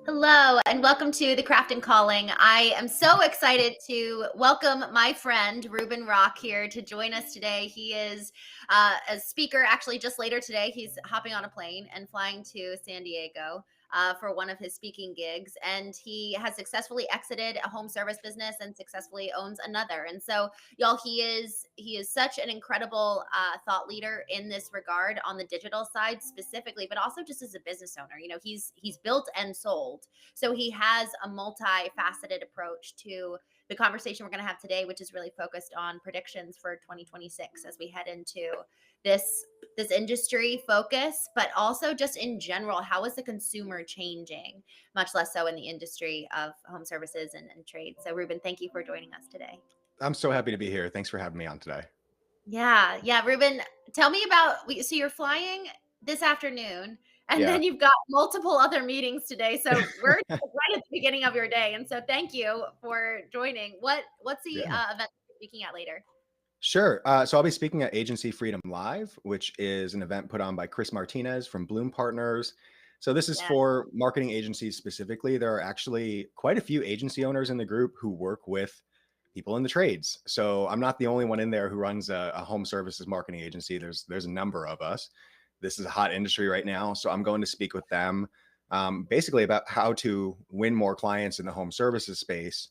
Hello, and welcome to TheCraft&Calling. I am so excited to welcome my friend Reuben Rock here to join us today. He is a speaker. Actually, just later today, he's hopping on a plane and flying to San Diego for one of his speaking gigs. And he has successfully exited a home service business and successfully owns another. And so, y'all, he is such an incredible thought leader in this regard on the digital side specifically, but also just as a business owner. He's built and sold, so he has a multifaceted approach to the conversation we're going to have today, which is really focused on predictions for 2026 as we head into this industry focus, but also just in general, how is the consumer changing, much less so in the industry of home services and trade. So Reuben, thank you for joining us today. I'm so happy to be here. Thanks for having me on today. Yeah. Reuben, tell me so you're flying this afternoon, and Yeah. then you've got multiple other meetings today. So we're right at the beginning of your day. And so thank you for joining. What's the Yeah. event you're speaking at later? Sure. So I'll be speaking at Agency Freedom Live, which is an event put on by Chris Martinez from Bloom Partners. So this is Yeah. for marketing agencies specifically. There are actually quite a few agency owners in the group who work with people in the trades. So I'm not the only one in there who runs a home services marketing agency. There's a number of us. This is a hot industry right now. So I'm going to speak with them basically about how to win more clients in the home services space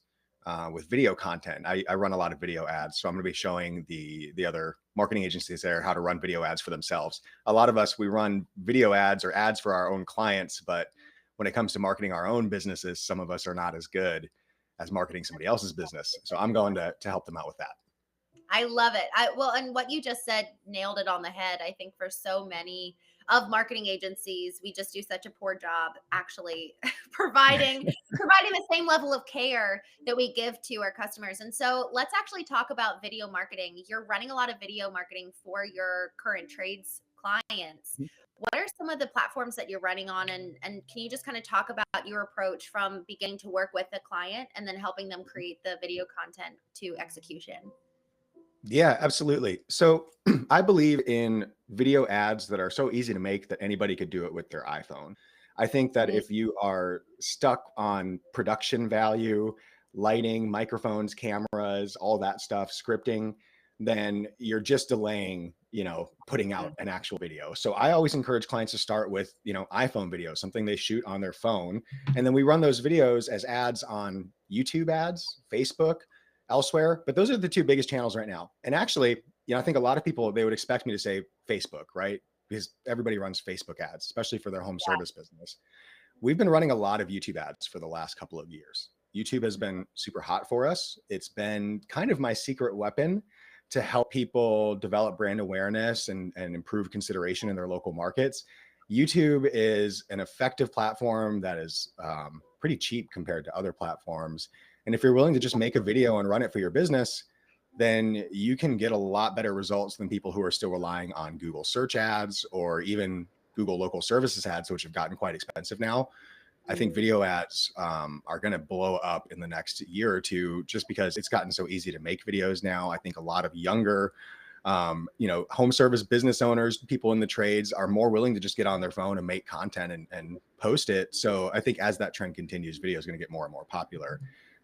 with video content. I run a lot of video ads, so I'm going to be showing the other marketing agencies there how to run video ads for themselves. A lot of us, we run video ads or ads for our own clients, but when it comes to marketing our own businesses, some of us are not as good as marketing somebody else's business. So I'm going to help them out with that. I love it. And what you just said nailed it on the head. I think for so many of marketing agencies, we just do such a poor job actually providing the same level of care that we give to our customers. And so let's actually talk about video marketing. You're running a lot of video marketing for your current trades clients. What are some of the platforms that you're running on? And can you just kind of talk about your approach from beginning to work with the client and then helping them create the video content to execution? Yeah, absolutely. So I believe in video ads that are so easy to make that anybody could do it with their iPhone. I think that Mhm. if you are stuck on production value, lighting, microphones, cameras, all that stuff, scripting, then you're just delaying, putting out an actual video. So I always encourage clients to start with, iPhone videos, something they shoot on their phone. And then we run those videos as ads on YouTube ads, Facebook, elsewhere, but those are the two biggest channels right now. And actually, I think a lot of people, they would expect me to say Facebook, right? Because everybody runs Facebook ads, especially for their home service business. We've been running a lot of YouTube ads for the last couple of years. YouTube has been super hot for us. It's been kind of my secret weapon to help people develop brand awareness and improve consideration in their local markets. YouTube is an effective platform that is pretty cheap compared to other platforms. And if you're willing to just make a video and run it for your business, then you can get a lot better results than people who are still relying on Google search ads or even Google local services ads, which have gotten quite expensive now. I think video ads are going to blow up in the next year or two just because it's gotten so easy to make videos now. I think a lot of younger, home service business owners, people in the trades are more willing to just get on their phone and make content and post it. So I think as that trend continues, video is going to get more and more popular.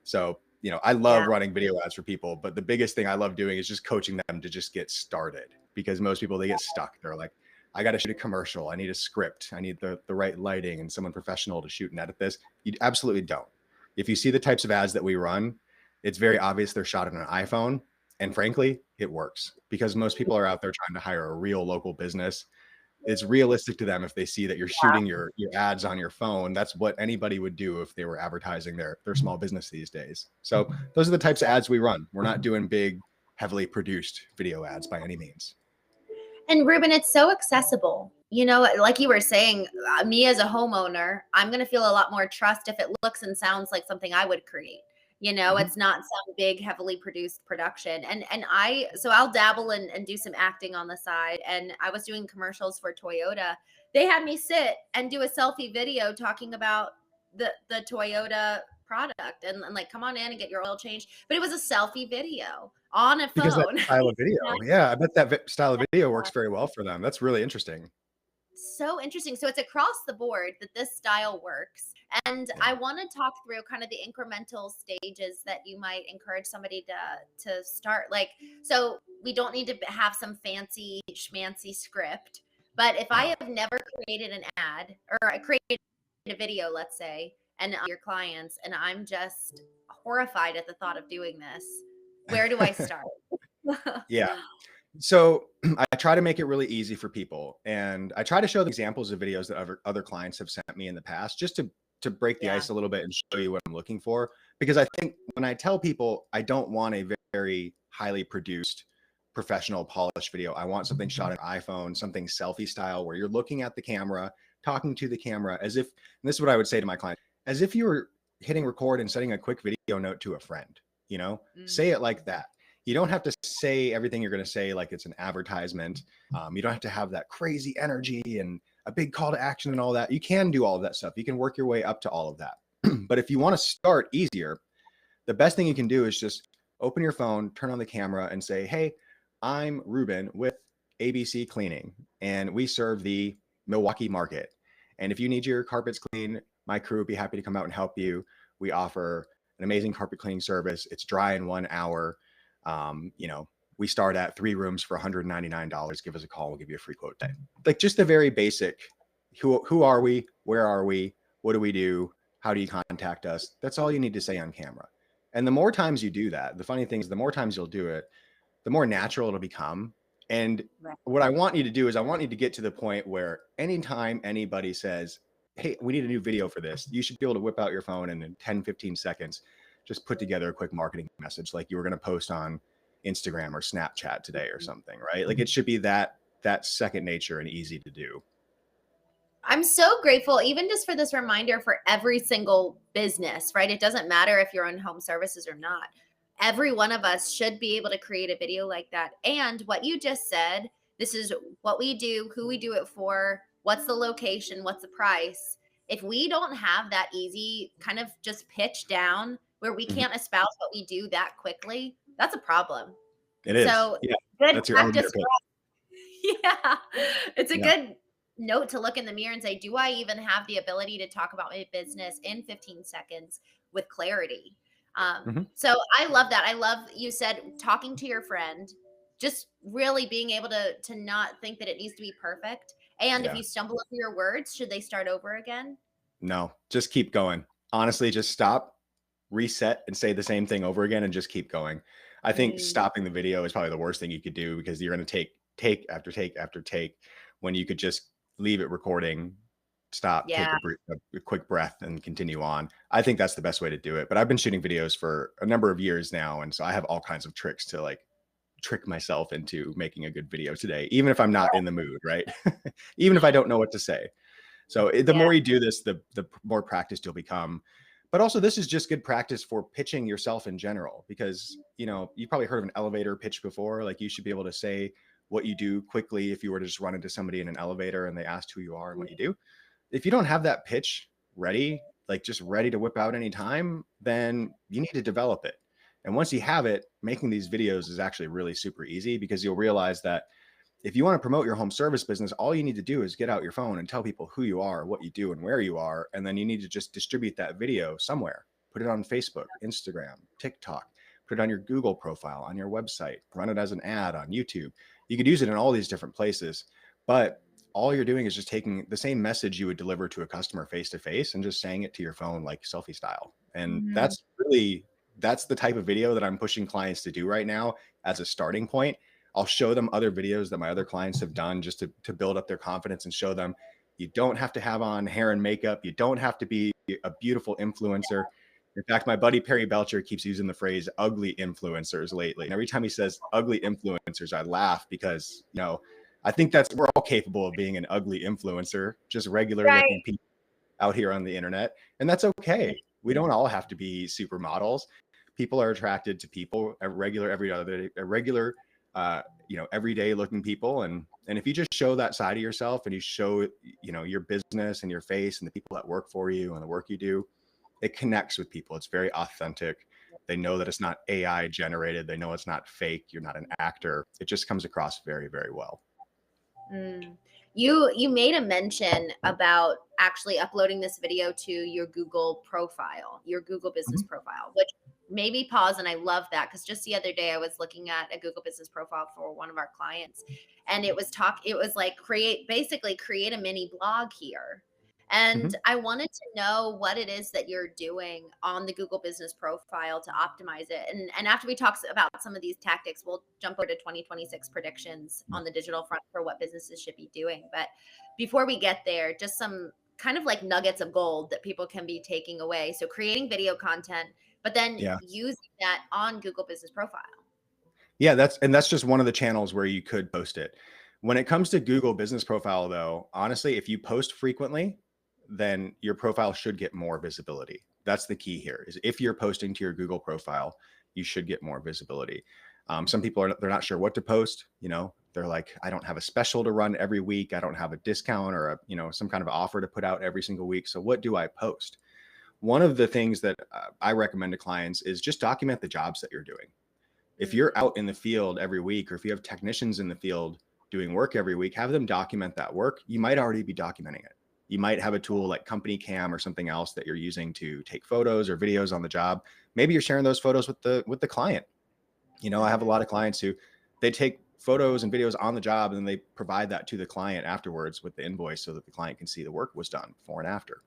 So, I love Yeah. running video ads for people, but the biggest thing I love doing is just coaching them to just get started because most people, they get stuck. They're like, I got to shoot a commercial. I need a script. I need the right lighting and someone professional to shoot and edit this. You absolutely don't. If you see the types of ads that we run, it's very obvious they're shot on an iPhone. And frankly, it works because most people are out there trying to hire a real local business. It's realistic to them if they see that you're shooting your ads on your phone. That's what anybody would do if they were advertising their small business these days. So those are the types of ads we run. We're not doing big, heavily produced video ads by any means. And Ruben, it's so accessible. Like you were saying, me as a homeowner, I'm going to feel a lot more trust if it looks and sounds like something I would create. Mhm. It's not some big, heavily produced production. So I'll dabble and do some acting on the side. And I was doing commercials for Toyota. They had me sit and do a selfie video talking about the Toyota product and like, come on in and get your oil changed. But it was a selfie video on a Because that phone. style of video. Yeah, I bet that style of video works very well for them. That's really interesting. So interesting. So it's across the board that this style works. And Yeah. I want to talk through kind of the incremental stages that you might encourage somebody to start. Like, so we don't need to have some fancy schmancy script, but if I No. have never created an ad, or I created a video, let's say, and your clients, and I'm just horrified at the thought of doing this, where do I start? Yeah. So I try to make it really easy for people, and I try to show the examples of videos that other clients have sent me in the past, just to break the Yeah. ice a little bit and show you what I'm looking for. Because I think when I tell people I don't want a very highly produced, professional, polished video, I want something shot on iPhone, something selfie style, where you're looking at the camera, talking to the camera as if, and this is what I would say to my client, as if you were hitting record and sending a quick video note to a friend, say it like that. You don't have to say everything you're going to say like it's an advertisement. You don't have to have that crazy energy and a big call to action and all that. You can do all of that stuff. You can work your way up to all of that. But if you want to start easier, the best thing you can do is just open your phone, turn on the camera, and say, hey, I'm Reuben with ABC Cleaning, and we serve the Milwaukee market. And if you need your carpets clean, my crew would be happy to come out and help you. We offer an amazing carpet cleaning service. It's dry in 1 hour. We start at 3 rooms for $199. Give us a call. We'll give you a free quote day. Like just the very basic, who are we? Where are we? What do we do? How do you contact us? That's all you need to say on camera. And the more times you do that, the funny thing is the more times you'll do it, the more natural it'll become. And Right. what I want you to do is I want you to get to the point where anytime anybody says, hey, we need a new video for this, you should be able to whip out your phone and in 10, 15 seconds, just put together a quick marketing message like you were going to post on Instagram or Snapchat today or something, right? Like it should be that second nature and easy to do. I'm so grateful, even just for this reminder for every single business, right? It doesn't matter if you're on home services or not. Every one of us should be able to create a video like that. And what you just said, this is what we do, who we do it for, what's the location, what's the price. If we don't have that easy kind of just pitch down where we Mhm. can't espouse what we do that quickly, that's a problem. It is. So Yeah. good That's your elevator practice pitch. for yeah, it's a Yeah. good note to look in the mirror and say, do I even have the ability to talk about my business in 15 seconds with clarity? Mhm. So I love that. I love you said talking to your friend, just really being able to not think that it needs to be perfect. And if Yeah. you stumble over your words, should they start over again? No, just keep going. Honestly, just stop, reset, and say the same thing over again and just keep going. I think Mm, stopping the video is probably the worst thing you could do because you're going to take after take after take when you could just leave it recording, stop, take yeah. a quick breath and continue on. I think that's the best way to do it. But I've been shooting videos for a number of years now. And so I have all kinds of tricks to like trick myself into making a good video today, even if I'm not in the mood, right? Even if I don't know what to say. So the Yeah. more you do this, the more practiced you'll become. But also, this is just good practice for pitching yourself in general, because you've probably heard of an elevator pitch before. Like you should be able to say what you do quickly if you were to just run into somebody in an elevator and they asked who you are and what you do. If you don't have that pitch ready, like just ready to whip out anytime, then you need to develop it. And once you have it, making these videos is actually really super easy because you'll realize that if you want to promote your home service business, all you need to do is get out your phone and tell people who you are, what you do, and where you are. And then you need to just distribute that video somewhere. Put it on Facebook, Instagram, TikTok, put it on your Google profile, on your website, run it as an ad on YouTube. You could use it in all these different places. But all you're doing is just taking the same message you would deliver to a customer face to face and just saying it to your phone like selfie style. And Mhm. that's the type of video that I'm pushing clients to do right now as a starting point. I'll show them other videos that my other clients have done just to build up their confidence and show them you don't have to have on hair and makeup. You don't have to be a beautiful influencer. In fact, my buddy Perry Belcher keeps using the phrase ugly influencers lately. And every time he says ugly influencers, I laugh because, I think we're all capable of being an ugly influencer, just regular looking Right. people out here on the internet. And that's okay. We don't all have to be supermodels. People are attracted to people, regular, everyday looking people. And if you just show that side of yourself and you show, your business and your face and the people that work for you and the work you do, it connects with people. It's very authentic. They know that it's not AI generated. They know it's not fake. You're not an actor. It just comes across very, very well. Mm. You made a mention about actually uploading this video to your Google profile, your Google business Mhm. profile, which made me pause. And I love that because just the other day I was looking at a Google business profile for one of our clients, and it was like basically create a mini blog here. And Mhm. I wanted to know what it is that you're doing on the Google business profile to optimize it. And after we talk about some of these tactics, we'll jump over to 2026 predictions Yeah. on the digital front for what businesses should be doing. But before we get there, just some kind of like nuggets of gold that people can be taking away. So creating video content, but then Yeah. using that on Google business profile. Yeah, that's just one of the channels where you could post it. When it comes to Google Business Profile, though, honestly, if you post frequently, then your profile should get more visibility. That's the key here. Is if you're posting to your Google profile, you should get more visibility. Some people they're not sure what to post. They're like, I don't have a special to run every week. I don't have a discount or some kind of offer to put out every single week. So what do I post? One of the things that I recommend to clients is just document the jobs that you're doing. If you're Mm, out in the field every week, or if you have technicians in the field doing work every week, have them document that work. You might already be documenting it. You might have a tool like Company Cam or something else that you're using to take photos or videos on the job. Maybe you're sharing those photos with the client. I have a mhm. lot of clients who they take photos and videos on the job and then they provide that to the client afterwards with the invoice so that the client can see the work was done before and after.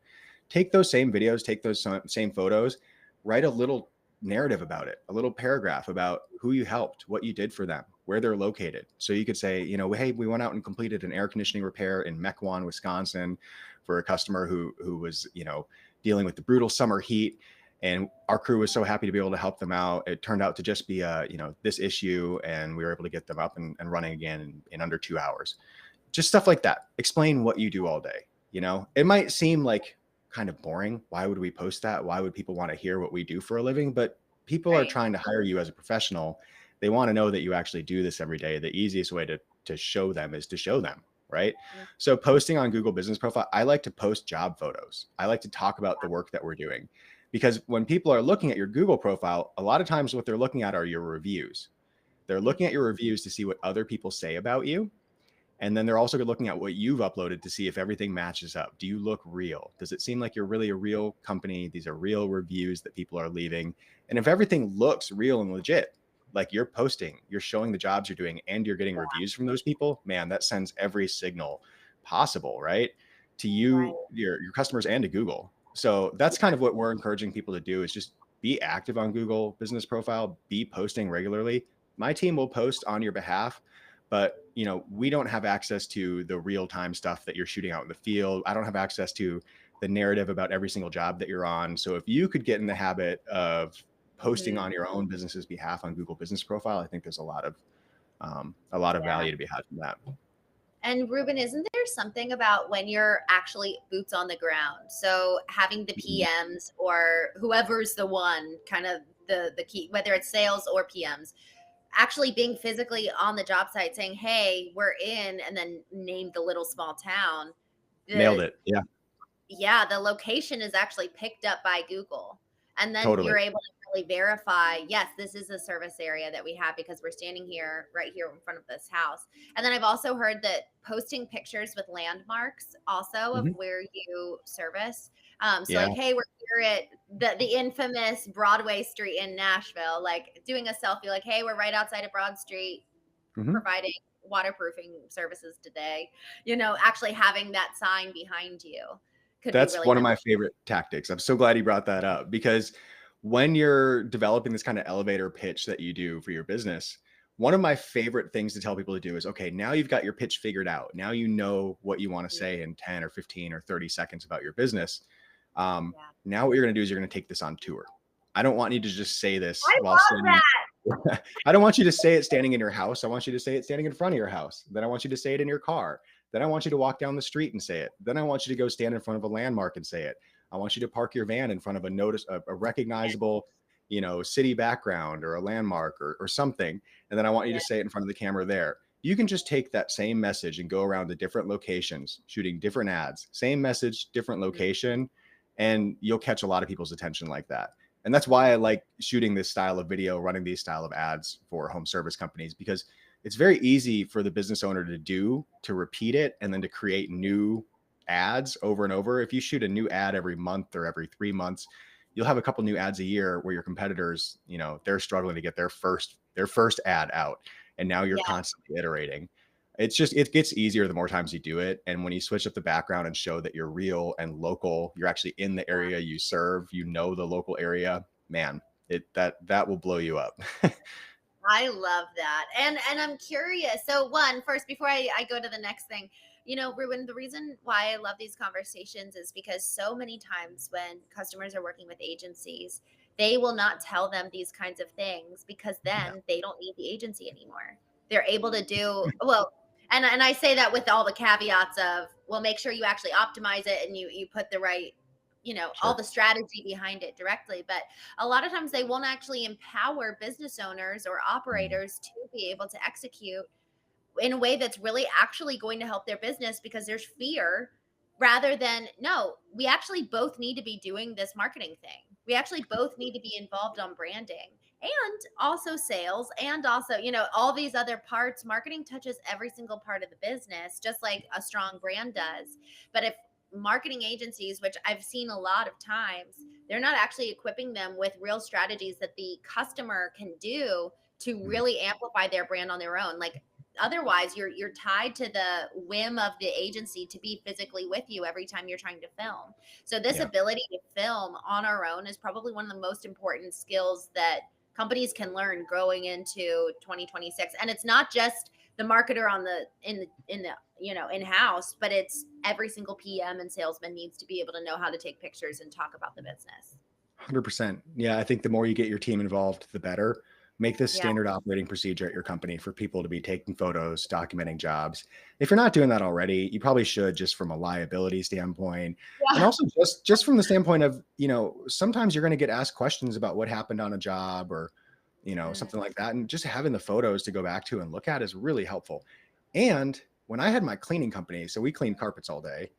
Take those same videos, take those same photos, write a little narrative about it, a little paragraph about who you helped, what you did for them, where they're located. So you could say, hey, we went out and completed an air conditioning repair in Mequon, Wisconsin for a customer who was, dealing with the brutal summer heat. And our crew was so happy to be able to help them out. It turned out to just be this issue, and we were able to get them up and running again in under 2 hours. Just stuff like that. Explain what you do all day. It might seem like kind of boring. Why would we post that? Why would people want to hear what we do for a living? But people are Right. trying to hire you as a professional. They want to know that you actually do this every day. The easiest way to show them is to show them, right? Mm, So posting on Google Business Profile, I like to post job photos. I like to talk about the work that we're doing, because when people are looking at your Google profile, a lot of times what they're looking at are your reviews. They're looking at mhm. your reviews to see what other people say about you. And then they're also looking at what you've uploaded to see if everything matches up. Do you look real? Does it seem like you're really a real company? These are real reviews that people are leaving. And if everything looks real and legit, like you're posting, you're showing the jobs you're doing, and you're getting reviews from those people, man, that sends every signal possible, right? To you, Right. your customers, and to Google. So that's kind of what we're encouraging people to do, is just be active on Google Business Profile, be posting regularly. My team will post on your behalf, but we don't have access to the real-time stuff that you're shooting out in the field. I don't have access to the narrative about every single job that you're on. So if you could get in the habit of posting Mhm. on your own business's behalf on Google Business Profile, I think there's a lot of Yeah. value to be had from that. And Ruben, isn't there something about when you're actually boots on the ground? So having the Mhm. PMs or whoever's the one, kind of the key, whether it's sales or PMs, actually being physically on the job site saying, "Hey, we're in," and then name the little small town. Nailed The it. Yeah, Yeah, the location is actually picked up by Google. And then totally. you're able to really verify, yes, this is a service area that we have because we're standing here right here in front of this house. And then I've also heard that posting pictures with landmarks also of Mhm. where you service. So Yeah. like, hey, we're here at the infamous Broadway Street in Nashville, like doing a selfie, like, hey, we're right outside of Broad Street Mhm. providing waterproofing services today. Actually having that sign behind you could be That's really one of beneficial. my favorite tactics. I'm so glad you brought that up, because when you're developing this kind of elevator pitch that you do for your business, one of my favorite things to tell people to do is, okay, now you've got your pitch figured out. Now you know what you want to say in 10 or 15 or 30 seconds about your business. Yeah. Now what you're going to do is you're going to take this on tour. I don't want you to just say this I while love standing. that. I don't want you to say it standing in your house. I want you to say it standing in front of your house. Then I want you to say it in your car. Then I want you to walk down the street and say it. Then I want you to go stand in front of a landmark and say it. I want you to park your van in front of a recognizable, city background or a landmark or something. And then I want you Yeah. to say it in front of the camera there. You can just take that same message and go around to different locations, shooting different ads, same message, different Mhm. location, and you'll catch a lot of people's attention like that. And that's why I like shooting this style of video, running these style of ads for home service companies, because it's very easy for the business owner to repeat it and then to create new ads over and over. If you shoot a new ad every month or every 3 months, you'll have a couple new ads a year where your competitors, they're struggling to get their first ad out. And now you're Yeah. constantly iterating. It gets easier the more times you do it. And when you switch up the background and show that you're real and local, you're actually in the area you serve, the local area, man, that will blow you up. I love that. And I'm curious. So first, before I go to the next thing, Ruben, the reason why I love these conversations is because so many times when customers are working with agencies, they will not tell them these kinds of things because Yeah, then they don't need the agency anymore. They're able to do well, and I say that with all the caveats of, well, make sure you actually optimize it and you put the right, all sure. the strategy behind it directly. But a lot of times they won't actually empower business owners or Mhm. operators to be able to execute in a way that's really actually going to help their business because there's fear rather than, no, we actually both need to be doing this marketing thing. We actually both need to be involved on branding and also sales and also, all these other parts. Marketing touches every single part of the business, just like a strong brand does. But if marketing agencies, which I've seen a lot of times, they're not actually equipping them with real strategies that the customer can do to Mhm. really amplify their brand on their own. Like, otherwise you're tied to the whim of the agency to be physically with you every time you're trying to film. So this Yeah. ability to film on our own is probably one of the most important skills that companies can learn growing into 2026. And it's not just the marketer on the in the in-house, but it's every single PM and salesman needs to be able to know how to take pictures and talk about the business. 100%. Yeah, I think the more you get your team involved, the better. Make this Yeah. standard operating procedure at your company for people to be taking photos, documenting jobs. If you're not doing that already, you probably should, just from a liability standpoint. And Yeah. also just from the standpoint of, sometimes you're going to get asked questions about what happened on a job or, Mm, something like that. And just having the photos to go back to and look at is really helpful. And when I had my cleaning company, so we cleaned carpets all day,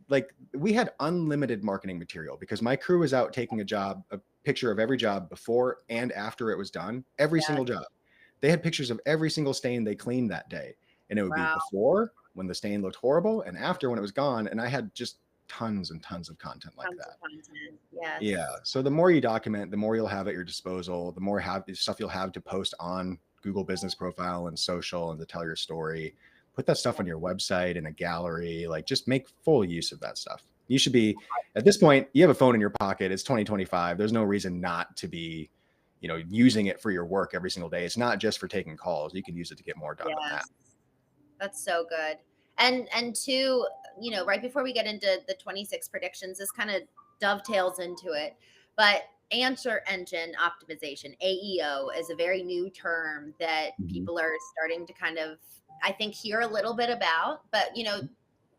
like we had unlimited marketing material because my crew was out taking a picture of every job before and after it was done, every yeah. single job. They had pictures of every single stain they cleaned that day. And it would be Wow. before when the stain looked horrible and after when it was gone. And I had just tons and tons of content like Tons of that. content. Yeah. Yes. So the more you document, the more you'll have at your disposal, the more stuff you'll have to post on Google Business Profile and social and to tell your story. Put that stuff on your website in a gallery, like just make full use of that stuff. You should be at this point, you have a phone in your pocket. It's 2025. There's no reason not to be, using it for your work every single day. It's not just for taking calls. You can use it to get more done than that. Yes. That's so good. And two, right before we get into the 26 predictions, this kind of dovetails into it. But answer engine optimization, AEO, is a very new term that Mhm. people are starting to kind of, I think, hear a little bit about. But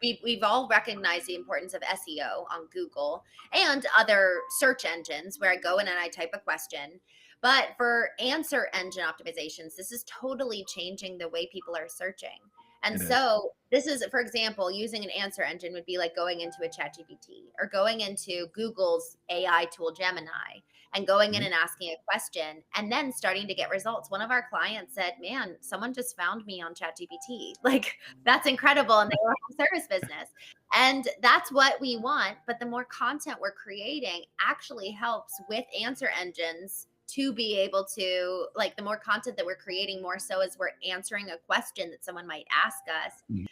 we've all recognized the importance of SEO on Google and other search engines where I go in and I type a question. But for answer engine optimizations, this is totally changing the way people are searching. And It is. so this is, for example, using an answer engine would be like going into a chat GPT or going into Google's AI tool, Gemini, and going in Mhm. and asking a question and then starting to get results. One of our clients said, man, someone just found me on chat GPT. Like, that's incredible. And they were a home service business. And that's what we want. But the more content we're creating actually helps with answer engines to be able to, like, the more content that we're creating, more so as we're answering a question that someone might ask us, Mhm.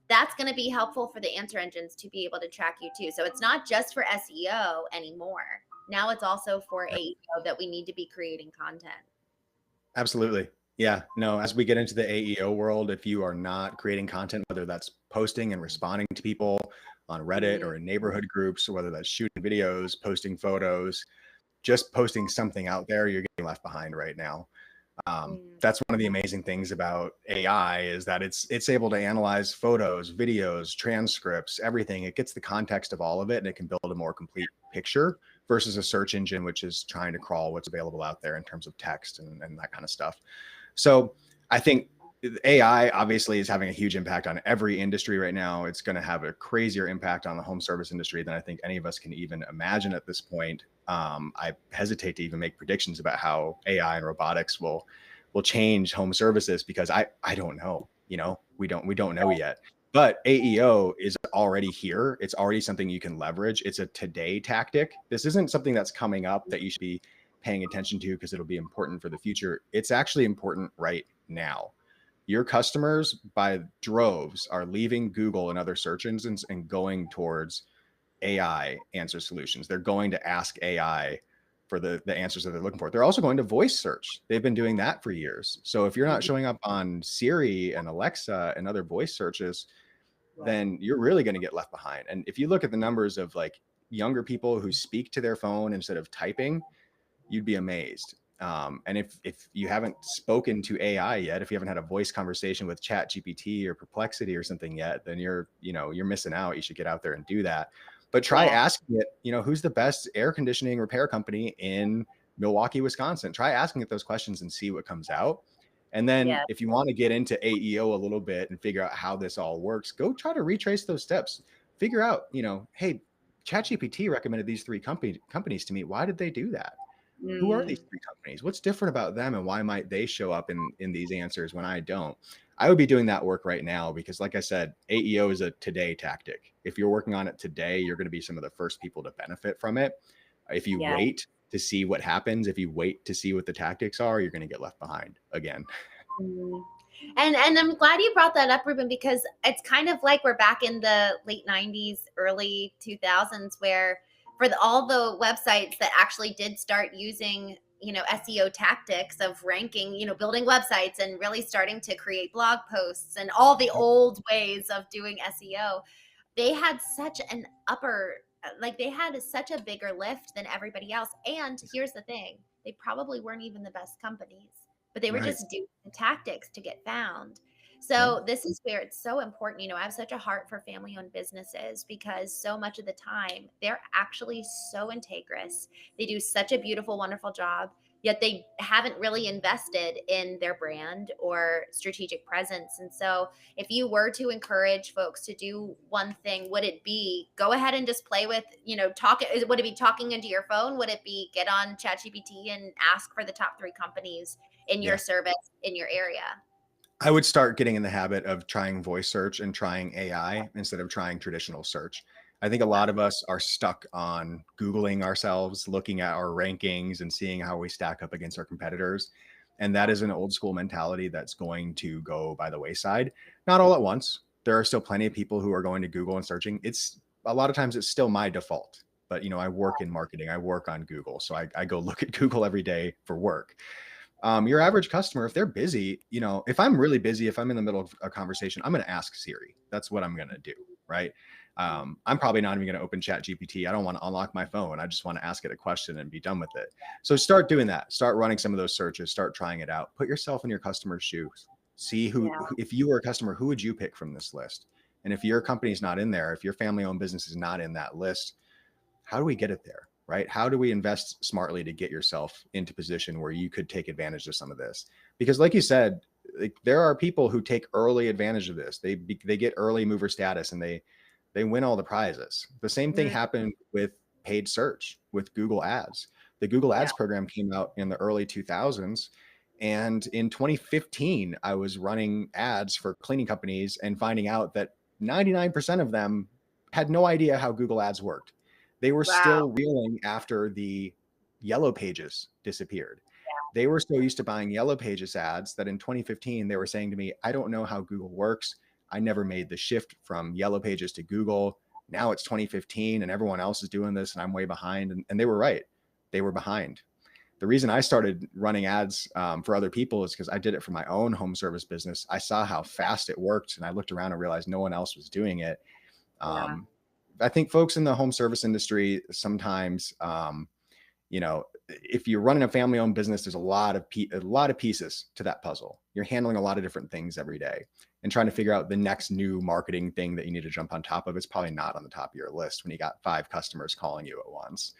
that's going to be helpful for the answer engines to be able to track you too. So it's not just for SEO anymore. Now it's also for AEO that we need to be creating content. Absolutely. Yeah. No, as we get into the AEO world, if you are not creating content, whether that's posting and responding to people on Reddit Mm, or in neighborhood groups, or whether that's shooting videos, posting photos, just posting something out there, you're getting left behind right now. mm, That's one of the amazing things about AI is that it's able to analyze photos, videos, transcripts, everything. It gets the context of all of it and it can build a more complete picture versus a search engine, which is trying to crawl what's available out there in terms of text and that kind of stuff. So I think AI obviously is having a huge impact on every industry right now. It's going to have a crazier impact on the home service industry than I think any of us can even imagine at this point. I hesitate to even make predictions about how AI and robotics will will change home services, because I don't know, we don't know yet. But AEO is already here. It's already something you can leverage. It's a today tactic. This isn't something that's coming up that you should be paying attention to because it'll be important for the future. It's actually important right now. Your customers by droves are leaving Google and other search engines and going towards AI answer solutions. They're going to ask AI for the answers that they're looking for. They're also going to voice search. They've been doing that for years. So if you're not showing up on Siri and Alexa and other voice searches, then you're really going to get left behind. And if you look at the numbers of like younger people who speak to their phone instead of typing, you'd be amazed. And if you haven't spoken to AI yet, if you haven't had a voice conversation with Chat GPT or Perplexity or something yet, then you're missing out. You should get out there and do that. But try asking it, who's the best air conditioning repair company in Milwaukee, Wisconsin? Try asking it those questions and see what comes out. And then if you want to get into AEO a little bit and figure out how this all works, go try to retrace those steps. Figure out, hey, ChatGPT recommended these three companies to me. Why did they do that? Who are these three companies? What's different about them, and why might they show up in these answers when I don't? I would be doing that work right now, because like I said, AEO is a today tactic. If you're working on it today, you're going to be some of the first people to benefit from it. If you wait to see what happens, if you wait to see what the tactics are, you're going to get left behind again. And I'm glad you brought that up, Reuben, because it's kind of like we're back in the late 90s, early 2000s, where for all the websites that actually did start using, SEO tactics of ranking, building websites and really starting to create blog posts and all the old ways of doing SEO, they had such an they had such a bigger lift than everybody else. And here's the thing, they probably weren't even the best companies, but they were just doing the tactics to get found. So this is where it's so important. I have such a heart for family-owned businesses, because so much of the time they're actually so integrous. They do such a beautiful, wonderful job, yet they haven't really invested in their brand or strategic presence. And so if you were to encourage folks to do one thing, would it be go ahead and just play with, would it be talking into your phone? Would it be get on ChatGPT and ask for the top 3 companies in your service in your area? I would start getting in the habit of trying voice search and trying AI instead of trying traditional search. I think a lot of us are stuck on Googling ourselves, looking at our rankings and seeing how we stack up against our competitors. And that is an old school mentality that's going to go by the wayside. Not all at once. There are still plenty of people who are going to Google and searching. It's a lot of times it's still my default, but I work in marketing. I work on Google. So I go look at Google every day for work. Your average customer, if they're busy, if I'm really busy, if I'm in the middle of a conversation, I'm going to ask Siri. That's what I'm going to do. Right. I'm probably not even going to open Chat GPT. I don't want to unlock my phone. I just want to ask it a question and be done with it. So start doing that. Start running some of those searches. Start trying it out. Put yourself in your customer's shoes. See if you were a customer, who would you pick from this list? And if your company's not in there, if your family-owned business is not in that list, how do we get it there? Right? How do we invest smartly to get yourself into position where you could take advantage of some of this? Because like you said, there are people who take early advantage of this. They get early mover status and they win all the prizes. The same thing happened with paid search with Google Ads. The Google Ads program came out in the early 2000s. And in 2015, I was running ads for cleaning companies and finding out that 99% of them had no idea how Google Ads worked. They were still reeling after the Yellow Pages disappeared. They were so used to buying Yellow Pages ads that in 2015, they were saying to me, I don't know how Google works. I never made the shift from Yellow Pages to Google. Now it's 2015 and everyone else is doing this and I'm way behind. And they were right. They were behind. The reason I started running ads for other people is because I did it for my own home service business. I saw how fast it worked and I looked around and realized no one else was doing it. I think folks in the home service industry sometimes, if you're running a family-owned business, there's a lot of pieces to that puzzle. You're handling a lot of different things every day, and trying to figure out the next new marketing thing that you need to jump on top of. It's probably not on the top of your list when you got 5 customers calling you at once.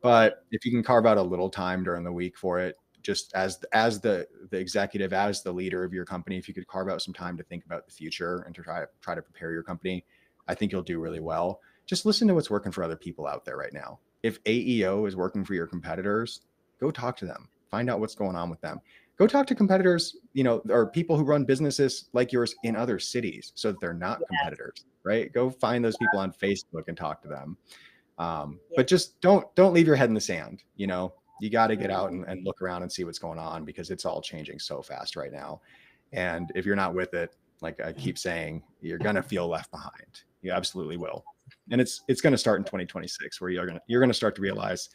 But if you can carve out a little time during the week for it, just as the executive, as the leader of your company, if you could carve out some time to think about the future and to try to prepare your company, I think you'll do really well. Just listen to what's working for other people out there right now. If AEO is working for your competitors, go talk to them, find out what's going on with them. Go talk to competitors, or people who run businesses like yours in other cities so that they're not Yes. competitors, right? Go find those people on Facebook and talk to them. Yeah. But just don't leave your head in the sand. You got to get Mhm. out and look around and see what's going on, because it's all changing so fast right now. And if you're not with it, like I keep saying, you're going to feel left behind. You absolutely will. And it's going to start in 2026, where you're going to start to realize,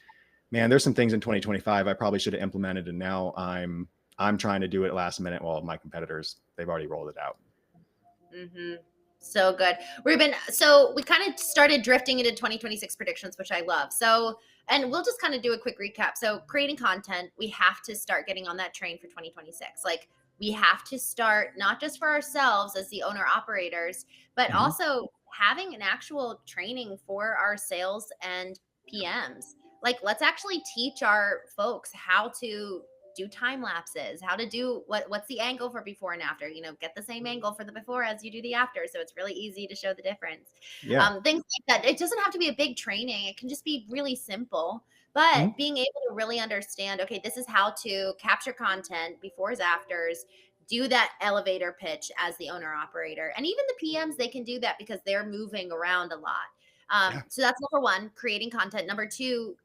man, there's some things in 2025 I probably should have implemented, and now I'm trying to do it last minute while my competitors, they've already rolled it out. Mhm. So good. Reuben, so we kind of started drifting into 2026 predictions, which I love. So, and we'll just kind of do a quick recap. So, creating content, we have to start getting on that train for 2026. Like, we have to start not just for ourselves as the owner operators, but Mhm. also having an actual training for our sales and PMs. Like, let's actually teach our folks how to do time lapses, how to do what's the angle for before and after, get the same angle for the before as you do the after, so it's really easy to show the difference. Yeah. Things like that. It doesn't have to be a big training, it can just be really simple, but Mhm. being able to really understand, okay, this is how to capture content befores, afters, do that elevator pitch as the owner operator. And even the PMs, they can do that because they're moving around a lot. Yeah. So that's number one, creating content. Number two,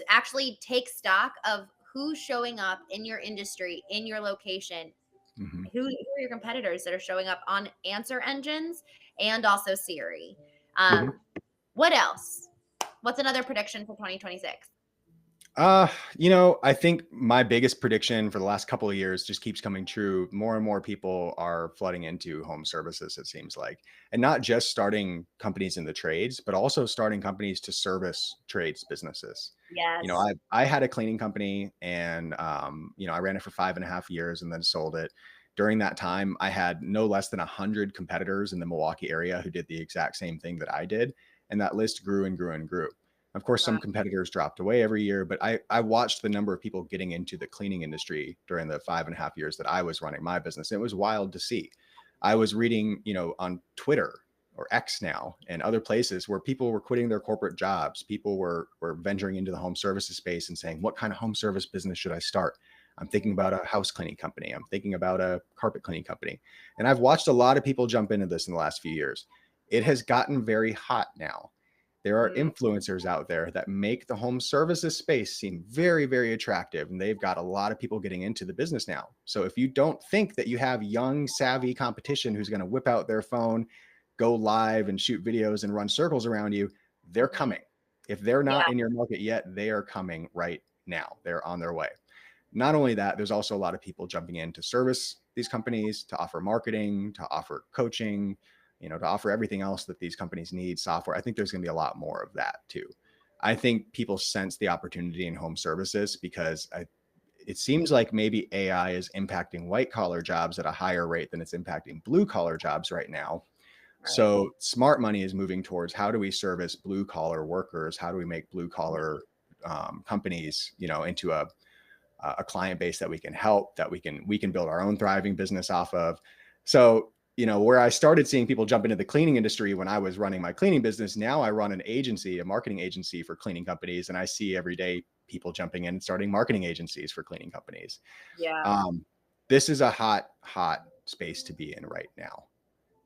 actually take stock of who's showing up in your industry, in your location. Mhm. Who are your competitors that are showing up on answer engines and also Siri? Mhm. What else? What's another prediction for 2026? I think my biggest prediction for the last couple of years just keeps coming true. More and more people are flooding into home services, it seems like. And not just starting companies in the trades, but also starting companies to service trades businesses. Yes. I had a cleaning company, and I ran it for 5.5 years and then sold it. During that time, I had no less than 100 competitors in the Milwaukee area who did the exact same thing that I did. And that list grew and grew and grew. Of course, some Wow. competitors dropped away every year, but I watched the number of people getting into the cleaning industry during the 5.5 years that I was running my business. It was wild to see. I was reading, on Twitter or X now and other places, where people were quitting their corporate jobs. People were venturing into the home services space and saying, what kind of home service business should I start? I'm thinking about a house cleaning company. I'm thinking about a carpet cleaning company. And I've watched a lot of people jump into this in the last few years. It has gotten very hot now. There are Mm, influencers out there that make the home services space seem very, very attractive, and they've got a lot of people getting into the business now. So if you don't think that you have young, savvy competition who's going to whip out their phone, go live and shoot videos and run circles around you, they're mhm. coming. If they're Yeah. not in your market yet, they are coming right now. They're on their way. Not only that, there's also a lot of people jumping in to service these companies, to offer marketing, to offer coaching, to offer everything else that these companies need, software. I think there's going to be a lot more of that too. I think people sense the opportunity in home services because it seems like maybe AI is impacting white collar jobs at a higher rate than it's impacting blue collar jobs right now. Right. So smart money is moving towards, how do we service blue collar workers? How do we make blue collar companies, into a client base that we can help, that we can build our own thriving business off of. So, where I started seeing people jump into the cleaning industry when I was running my cleaning business, now I run an agency, a marketing agency for cleaning companies, and I see every day people jumping in and starting marketing agencies for cleaning companies. Yeah. Um, this is a hot space to be in right now.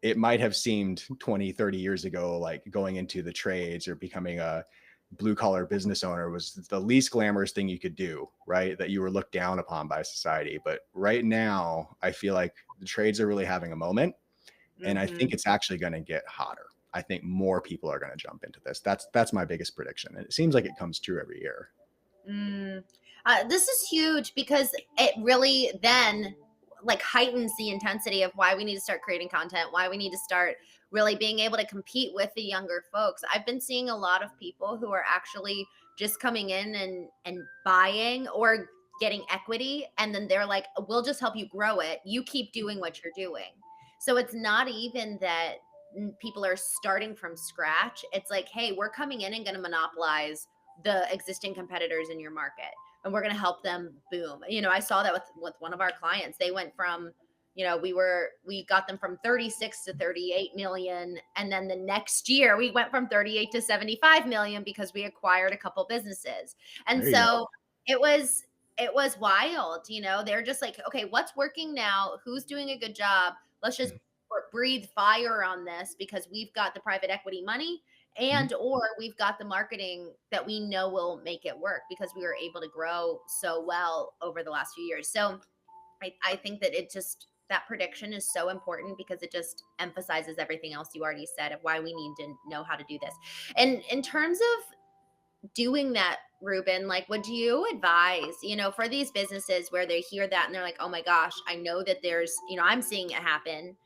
It might have seemed 20, 30 years ago, like going into the trades or becoming a blue collar business owner was the least glamorous thing you could do, right? That you were looked down upon by society. But right now, I feel like the trades are really having a moment. And I think Mhm. it's actually going to get hotter. I think more people are going to jump into this. That's my biggest prediction. And it seems like it comes true every year. Mm. This is huge because it really then like heightens the intensity of why we need to start creating content, why we need to start really being able to compete with the younger folks. I've been seeing a lot of people who are actually just coming in and buying or getting equity, and then they're like, we'll just help you grow it, you keep doing what you're doing. So it's not even that people are starting from scratch. It's like, hey, we're coming in and going to monopolize the existing competitors in your market, and we're going to help them boom. I saw that with one of our clients. They went from, we got them from 36 to 38 million, and then the next year we went from 38 to 75 million because we acquired a couple businesses. And There you go. so it was it was wild. They're just like, okay, what's working now? Who's doing a good job? Let's just breathe fire on this because we've got the private equity money Mhm. and or we've got the marketing that we know will make it work because we were able to grow so well over the last few years. So I think that that prediction is so important because it just emphasizes everything else you already said of why we need to know how to do this. And in terms of doing that, Reuben, like, would you advise, for these businesses where they hear that and they're like, oh my gosh, I know that I'm seeing it happen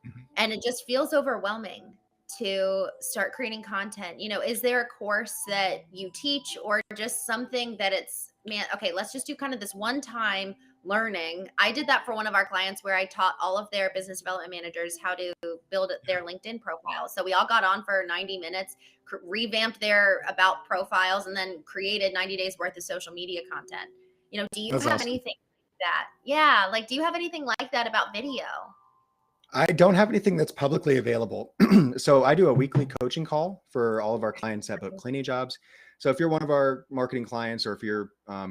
Mhm. and it just feels overwhelming to start creating content. Is there a course that you teach or just something that it's, man, okay, let's just do kind of this one time learning? I did that for one of our clients where I taught all of their business development managers how to build their LinkedIn profile. So we all got on for 90 minutes, revamped their about profiles, and then created 90 days worth of social media content. Do you That's have awesome. anything like that? Yeah. Like, do you have anything like that about video? I don't have anything that's publicly available. So I do a weekly coaching call for all of our clients that book cleaning jobs. So if you're one of our marketing clients, or if you're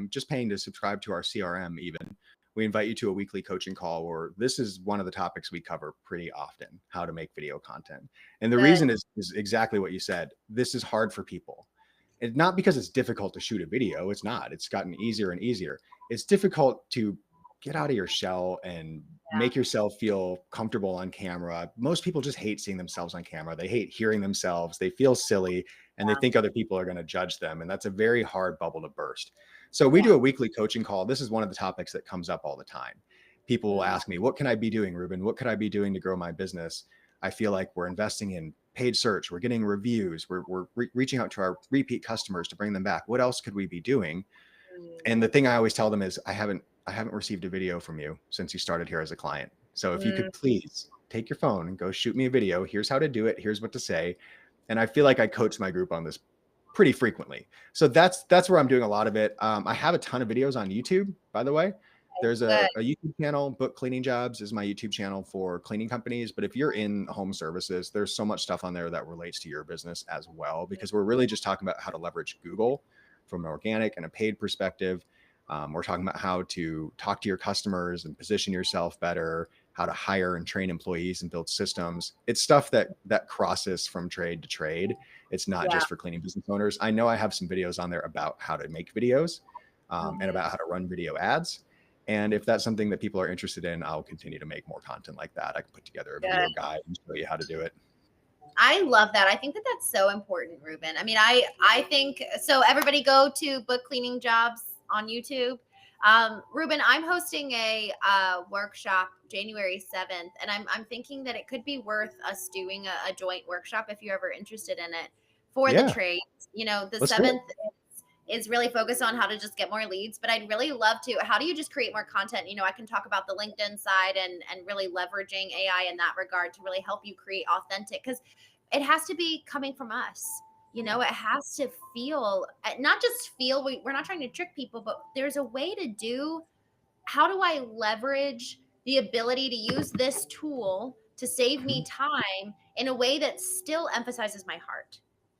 just paying to subscribe to our CRM, even, we invite you to a weekly coaching call where this is one of the topics we cover pretty often: how to make video content. And the Good. reason is exactly what you said. This is hard for people. It's not because it's difficult to shoot a video. It's not. It's gotten easier and easier. It's difficult to get out of your shell and Yeah. make yourself feel comfortable on camera. Most people just hate seeing themselves on camera. They hate hearing themselves. They feel silly and they Yeah. think other people are going to judge them. And that's a very hard bubble to burst. So we Yeah. do a weekly coaching call. This is one of the topics that comes up all the time. People will Mm. ask me, what can I be doing, Reuben? What could I be doing to grow my business? I feel like we're investing in paid search. We're getting reviews. We're reaching out to our repeat customers to bring them back. What else could we be doing? And the thing I always tell them is, I haven't received a video from you since you started here as a client. So if you Mm. could please take your phone and go shoot me a video. Here's how to do it. Here's what to say. And I feel like I coach my group on this pretty frequently. So that's where I'm doing a lot of it. I have a ton of videos on YouTube, by the way. There's Good. a YouTube channel. Book Cleaning Jobs is my YouTube channel for cleaning companies. But if you're in home services, there's so much stuff on there that relates to your business as well, because we're really just talking about how to leverage Google from an organic and a paid perspective. We're talking about how to talk to your customers and position yourself better, how to hire and train employees and build systems. It's stuff that crosses from trade to trade. It's not Yeah. just for cleaning business owners. I know I have some videos on there about how to make videos, and Mhm. about how to run video ads. And if that's something that people are interested in, I'll continue to make more content like that. I can put together a video Good. guide and show you how to do it. I love that. I think that that's so important, Ruben. I mean, I think so. Everybody go to Book Cleaning Jobs on YouTube. Ruben, I'm hosting a workshop January 7th, and I'm thinking that it could be worth us doing a joint workshop if you're ever interested in it for the Yeah, trades. The let's do it. 7th is really focused on how to just get more leads, but I'd really love to. How do you just create more content? I can talk about the LinkedIn side and really leveraging AI in that regard to really help you create authentic, because it has to be coming from us. It has to feel, not just feel, we're not trying to trick people, but there's a way to do, how do I leverage the ability to use this tool to save me Mhm, time in a way that still emphasizes my heart,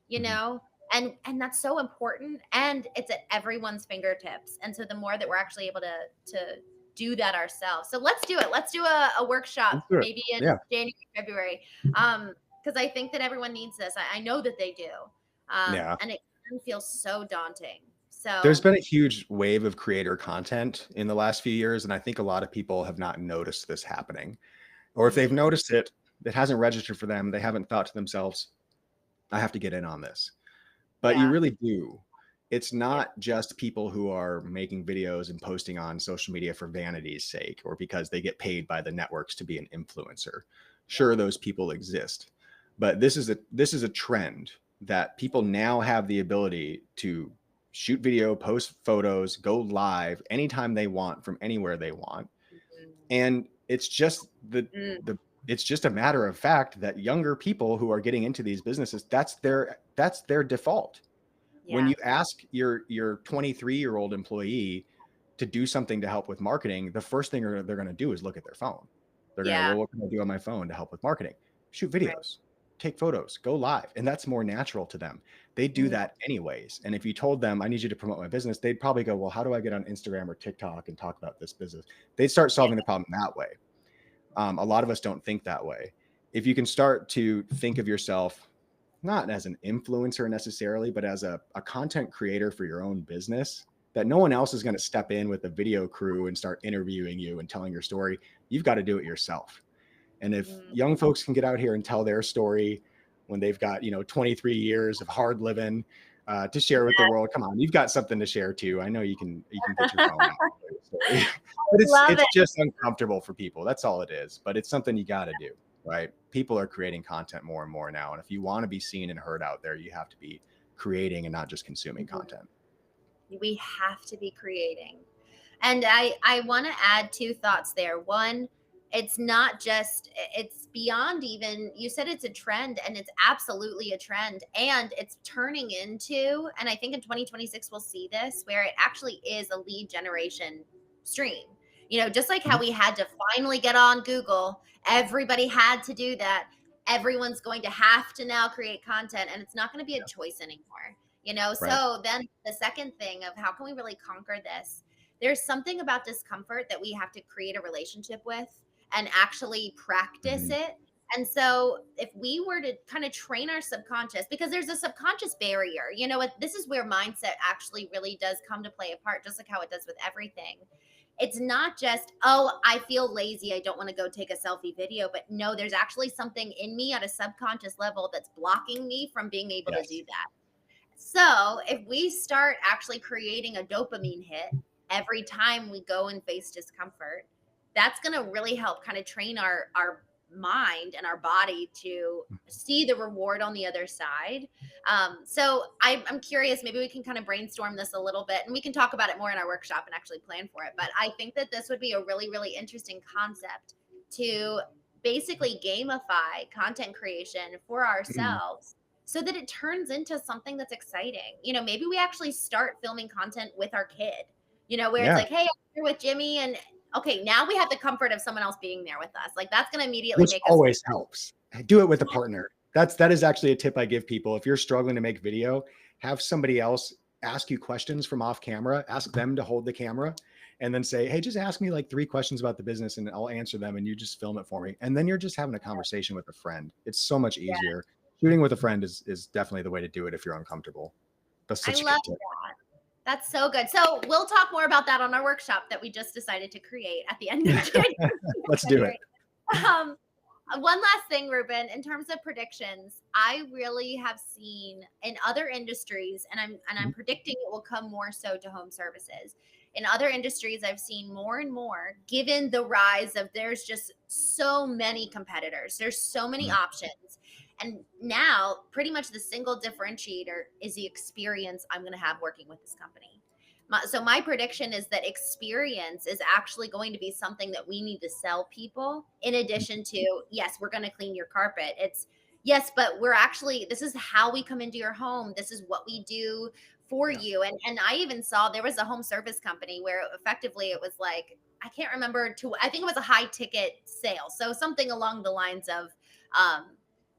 you mhm. know? And that's so important, and it's at everyone's fingertips. And so the more that we're actually able to do that ourselves. So let's do it. Let's do a workshop Let's do it. maybe in Yeah, January, February. Because I think that everyone needs this. I know that they do. yeah. And it can feel so daunting. There's So been a huge wave of creator content in the last few years, and I think a lot of people have not noticed this happening. Or if they've mm, noticed it, it hasn't registered for them. They haven't thought to themselves, I have to get in on this. But you yeah, really do. It's yeah, not just people who are making videos and posting on social media for vanity's sake or because they get paid by the networks to be an influencer. yeah, Sure, those people exist, but this is a trend that people now have the ability to shoot video, post photos, go live anytime they want from anywhere they want. mm, And it's just mm, the it's just a matter of fact that younger people who are getting into these businesses, that's their default. When yeah, you ask your 23-year-old employee to do something to help with marketing, the first thing they're going to do is look at their phone. They're going to, yeah, well, what can I do on my phone to help with marketing? Shoot right, videos. take photos, go live. And that's more natural to them. They do Mhm. that anyways. And if you told them, I need you to promote my business, they'd probably go, well, how do I get on Instagram or TikTok and talk about this business? They'd start Yeah. solving the problem that way. A lot of us don't think that way. If you can start to think of yourself not as an influencer necessarily, but as a content creator for your own business, that no one else is going to step in with a video crew and start interviewing you and telling your story. You've got to do it yourself. And if Mm. young folks can get out here and tell their story when they've got, 23 years of hard living to share with the world, come on, you've got something to share too. I know you can get your phone out and tell your story, but Love it's it. just uncomfortable for people. That's all it is. But it's something you got to do, right? People are creating content more and more now, and if you want to be seen and heard out there, you have to be creating and not just consuming Mhm. content. We have to be creating. And I want to add two thoughts there. One, it's not just, it's beyond even, you said it's a trend, and it's absolutely a trend, and it's turning into, and I think in 2026 we'll see this, where it actually is a lead generation stream. Just like how Mhm. we had to finally get on Google, everybody had to do that. Everyone's going to have to now create content, and it's not going to be a choice anymore. Right. So then the second thing of how can we really conquer this, there's something about discomfort that we have to create a relationship with and actually practice Mhm. it. And so if we were to kind of train our subconscious, because there's a subconscious barrier, this is where mindset actually really does come to play a part, just like how it does with everything. It's not just, oh, I feel lazy, I don't want to go take a selfie video, but no, there's actually something in me at a subconscious level that's blocking me from being able to Yes. do that. So if we start actually creating a dopamine hit every time we go and face discomfort, that's going to really help kind of train our mind and our body to see the reward on the other side. So I'm curious, maybe we can kind of brainstorm this a little bit, and we can talk about it more in our workshop and actually plan for it. But I think that this would be a really, really interesting concept to basically gamify content creation for Mhm. ourselves so that it turns into something that's exciting. Maybe we actually start filming content with our kid, where it's Yeah. like, hey, I'm here with Jimmy. And okay, now we have the comfort of someone else being there with us. Like, that's going to immediately Which make us. always helps. Do it with a partner. That is actually a tip I give people. If you're struggling to make video, have somebody else ask you questions from off camera, ask them to hold the camera and then say, "Hey, just ask me like 3 questions about the business and I'll answer them and you just film it for me." And then you're just having a conversation with a friend. It's so much Yeah, easier. Shooting with a friend is definitely the way to do it if you're uncomfortable. That's I such a love good tip. that. That's so good. So we'll talk more about that on our workshop that we just decided to create at the end of Let's do it. January. Um, One last thing, Ruben, in terms of predictions, I really have seen in other industries, and I'm Mhm. predicting it will come more so to home services. In other industries, I've seen more and more, given the rise of there's just so many competitors, there's so many Mhm. options. And now, pretty much the single differentiator is the experience I'm going to have working with this company. So my prediction is that experience is actually going to be something that we need to sell people in addition to, yes, we're going to clean your carpet. It's yes, but we're actually, this is how we come into your home. This is what we do for Yeah. you. And I even saw there was a home service company where effectively it was like, I can't remember I think it was a high ticket sale. So something along the lines of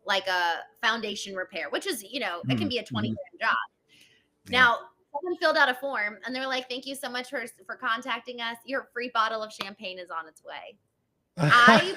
like a foundation repair, which is, it can Mhm. be a 20 Mhm. grand job. Yeah. Now, someone filled out a form and they're like, "Thank you so much for contacting us. Your free bottle of champagne is on its way." I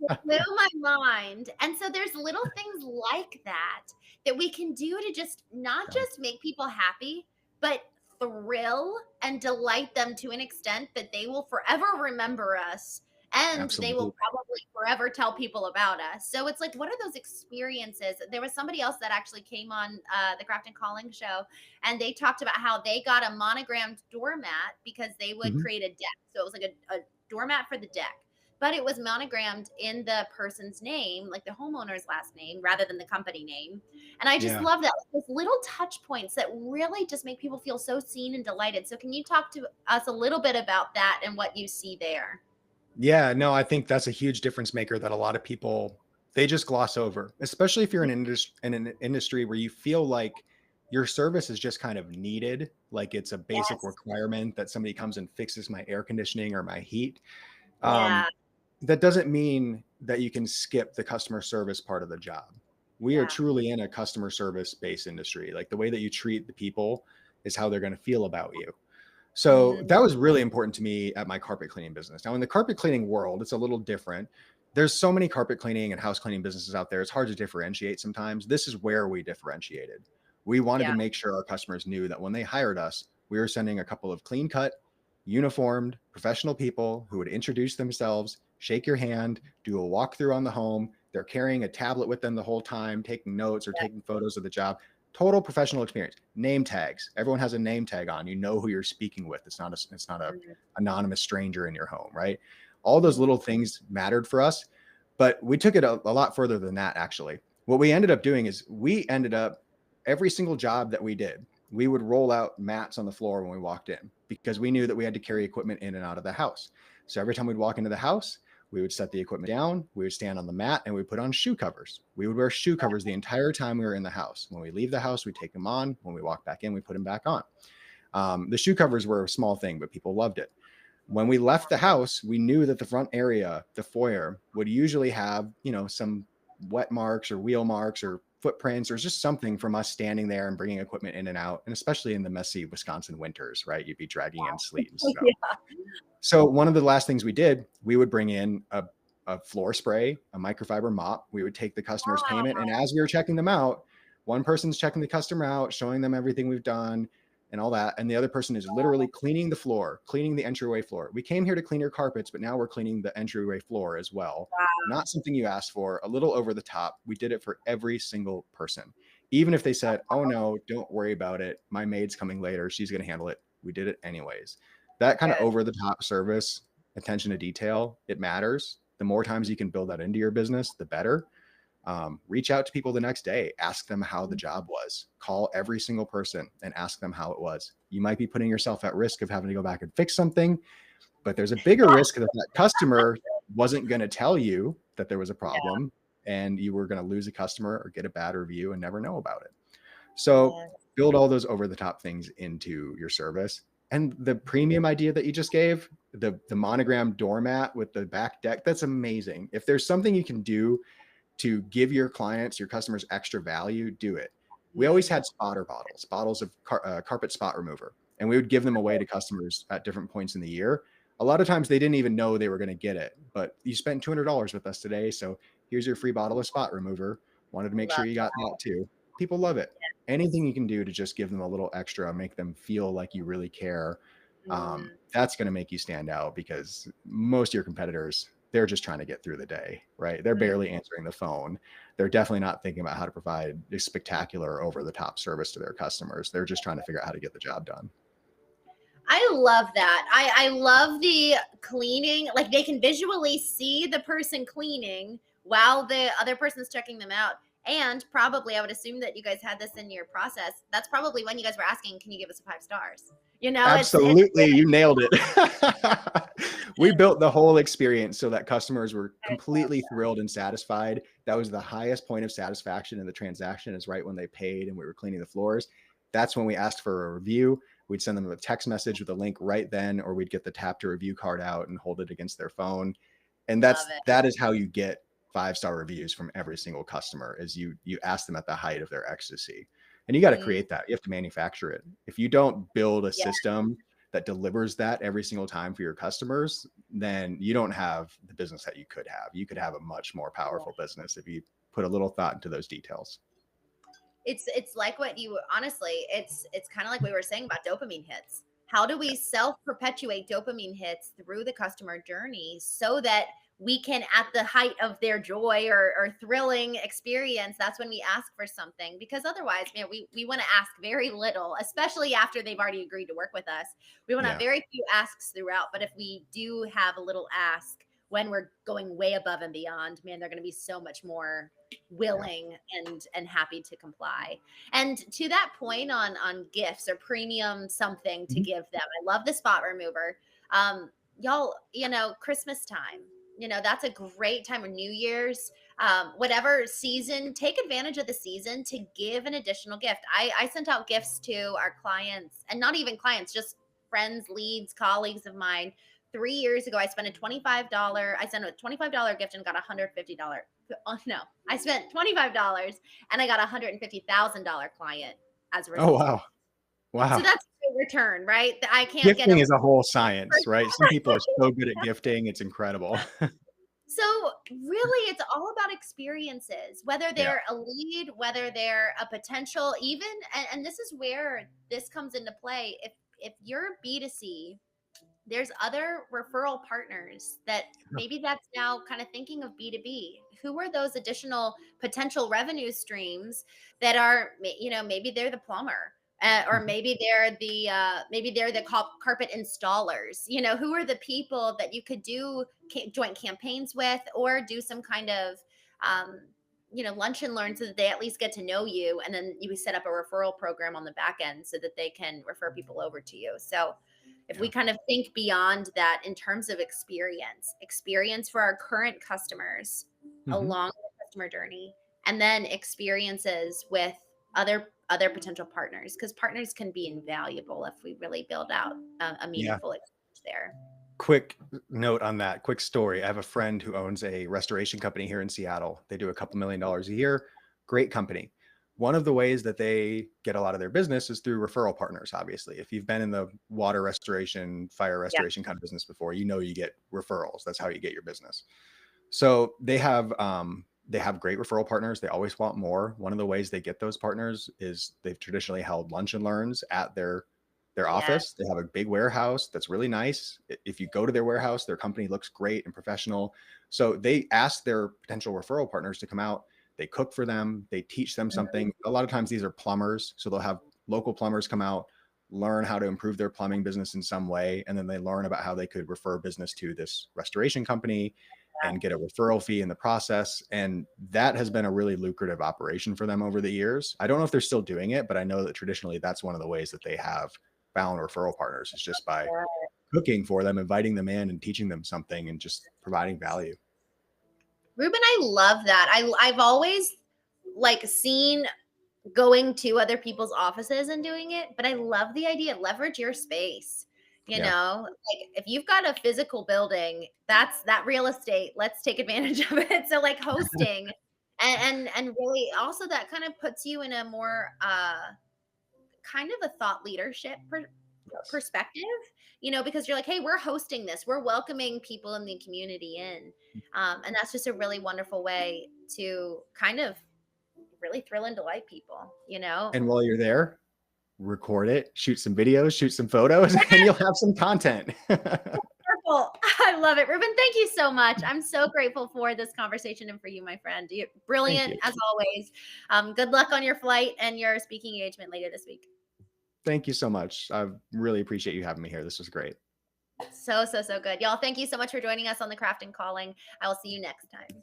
It blew my mind. And so there's little things like that that we can do to just not Yeah. just make people happy, but thrill and delight them to an extent that they will forever remember us, and they will Absolutely. probably forever tell people about us. So it's like, what are those experiences? There was somebody else that actually came on the Craft and Calling show, and they talked about how they got a monogrammed doormat because they would Mhm. create a deck. So it was like a doormat for the deck, but it was monogrammed in the person's name, like the homeowner's last name, rather than the company name. And I just Yeah. love that, like, those little touch points that really just make people feel so seen and delighted. So, can you talk to us a little bit about that and what you see there? Yeah, no, I think that's a huge difference maker that a lot of people they just gloss over, especially if you're in an industry where you feel like your service is just kind of needed, like it's a basic Yes. requirement that somebody comes and fixes my air conditioning or my heat. Yeah. That doesn't mean that you can skip the customer service part of the job. We are Yeah. truly in a customer service based industry. Like the way that you treat the people is how they're going to feel about you. So Mm, that was really important to me at my carpet cleaning business. Now, in the carpet cleaning world, it's a little different. There's so many carpet cleaning and house cleaning businesses out there. It's hard to differentiate sometimes. This is where we differentiated. We wanted to yeah. make sure our customers knew that when they hired us, we were sending a couple of clean cut, uniformed, professional people who would introduce themselves, shake your hand, do a walkthrough on the home. They're carrying a tablet with them the whole time, taking notes or Yeah. taking photos of the job. Total professional experience. Name tags. Everyone has a name tag on. You know who you're speaking with. It's not a Mm, anonymous stranger in your home, right? All those mm, little things mattered for us, but we took it a lot further than that. Actually, what we ended up doing is we ended up every single job that we did, we would roll out mats on the floor when we walked in because we knew that we had to carry equipment in and out of the house. So every time we'd walk into the house, we would set the equipment down, we would stand on the mat, and we put on shoe covers. We would wear shoe covers the entire time we were in the house. When we leave the house, we take them on. When we walk back in, we put them back on. The shoe covers were a small thing, but people loved it. When we left the house, we knew that the front area, the foyer, would usually have, some wet marks or wheel marks or footprints or just something from us standing there and bringing equipment in and out. And especially in the messy Wisconsin winters, right? You'd be dragging in sleet and snow. yeah. So one of the last things we did, we would bring in a floor spray, a microfiber mop. We would take the customer's payment. And as we were checking them out, one person's checking the customer out, showing them everything we've done and all that. And the other person is literally cleaning the floor, cleaning the entryway floor. We came here to clean your carpets, but now we're cleaning the entryway floor as well. Wow. Not something you asked for, a little over the top. We did it for every single person. Even if they said, oh no, don't worry about it. My maid's coming later. She's going to handle it. We did it anyways. That kind of Good. over the top service, attention to detail, it matters. The more times you can build that into your business, the better. Reach out to people the next day, ask them how the job was, call every single person and ask them how it was. You might be putting yourself at risk of having to go back and fix something, but there's a bigger risk that that customer wasn't going to tell you that there was a Yeah. problem and you were going to lose a customer or get a bad review and never know about it. So Yeah. build all those over the top things into your service. And the premium idea that you just gave, the monogram doormat with the back deck, that's amazing. If there's something you can do to give your clients, your customers extra value, do it. We always Mm, had spotter bottles, bottles of carpet spot remover, and we would give them away to customers at different points in the year. A lot of times they didn't even know they were going to get it, but you spent $200 with us today. So here's your free bottle of spot remover. Wanted to make love sure you got that too. People love it. Anything you can do to just give them a little extra, make them feel like you really care. that. Mm, That's going to make you stand out because most of your competitors, they're just trying to get through the day, right? They're mm. barely answering the phone. They're definitely not thinking about how to provide a spectacular over the top service to their customers. They're just trying to figure out how to get the job done. I love that. I love the cleaning. Like they can visually see the person cleaning while the other person's checking them out. And probably, I would assume that you guys had this in your process. That's probably when you guys were asking, "Can you give us a 5 stars?" It's Absolutely. You nailed it. We built the whole experience so that customers were completely thrilled and satisfied. That was the highest point of satisfaction in the transaction, is right when they paid and we were cleaning the floors. That's when we asked for a review. We'd send them a text message with a link right then, or we'd get the tap to review card out and hold it against their phone. And love it. that is how you get 5-star reviews from every single customer, is you ask them at the height of their ecstasy. And you got to Mm, create that. You have to manufacture it. If you don't build a yeah. system that delivers that every single time for your customers, then you don't have the business that you could have. You could have a much more powerful business if you put a little thought into those details. It's like what you honestly, it's kind of like we were saying about dopamine hits. How do we self-perpetuate dopamine hits through the customer journey so that we can, at the height of their joy or thrilling experience, that's when we ask for something? Because otherwise, man, we want to ask very little, especially after they've already agreed to work with us. We want to have Yeah. very few asks throughout, but if we do have a little ask when we're going way above and beyond, man, they're going to be so much more Yeah. willing and happy to comply. And to that point on gifts or premium something to Mhm. give them, I love the spot remover. Y'all, Christmas time, that's a great time, or New Year's, whatever season, take advantage of the season to give an additional gift. I sent out gifts to our clients, and not even clients, just friends, leads, colleagues of mine, 3 years ago, I spent a $25, I sent a $25 gift and got a $150. Oh, no, I spent $25 and I got a $150,000 client as a Oh, result of it. wow. So Wow. that's a return, right? I can't get Gifting a is a whole science, right? Some people are so good at gifting. It's incredible. So really it's all about experiences, whether Yeah. they're a lead, whether they're a potential, even and this is where this comes into play. If you're B2C, there's other referral partners that maybe that's now kind of thinking of B2B. Who are those additional potential revenue streams that are, maybe they're the plumber. Or Mhm. maybe they're the carpet installers. Who are the people that you could do joint campaigns with, or do some kind of um, lunch and learn, so that they at least get to know you, and then you set up a referral program on the back end so that they can refer people over to you. So if we Yeah. kind of think beyond that in terms of experience for our current customers Mhm. along the customer journey, and then experiences with other potential partners, because partners can be invaluable if we really build out a Yeah. meaningful exchange there. Quick note on that, quick story. I have a friend who owns a restoration company here in Seattle. They do a couple $1 million a year. Great company. One of the ways that they get a lot of their business is through referral partners, obviously. If you've been in the water restoration, fire Yeah. restoration kind of business before, you know you get referrals. That's how you get your business. So they have great referral partners. They always want more. One of the ways they get those partners is they've traditionally held lunch and learns at their Yeah. office. They have a big warehouse that's really nice. If you go to their warehouse, their company looks great and professional. So they ask their potential referral partners to come out. They cook for them. They teach them Mhm. something. A lot of times these are plumbers, so they'll have local plumbers come out, learn how to improve their plumbing business in some way, and then they learn about how they could refer business to this restoration company and get a referral fee in the process. And that has been a really lucrative operation for them over the years. I don't know if they're still doing it, but I know that traditionally that's one of the ways that they have found referral partners, is just by Yeah. cooking for them, inviting them in and teaching them something and just providing value. Ruben, I love that. I've always seen going to other people's offices and doing it, but I love the idea. Leverage your space. Yeah. If you've got a physical building, that's that real estate. Let's take advantage of it. So hosting, and really also that kind of puts you in a more kind of a thought leadership Yes. perspective, because you're like, hey, we're hosting this, we're welcoming people in the community in, and that's just a really wonderful way to kind of really thrill and delight people. And while you're there, record it, shoot some videos, shoot some photos, and you'll have some content. Wonderful. I love it. Ruben, thank you so much. I'm so grateful for this conversation and for you, my friend. You're Thank brilliant you. as always. Good luck on your flight and your speaking engagement later this week. Thank you so much. I really appreciate you having me here. This was great. So, so, so good. Y'all, thank you so much for joining us on the Craft and Calling. I will see you next time.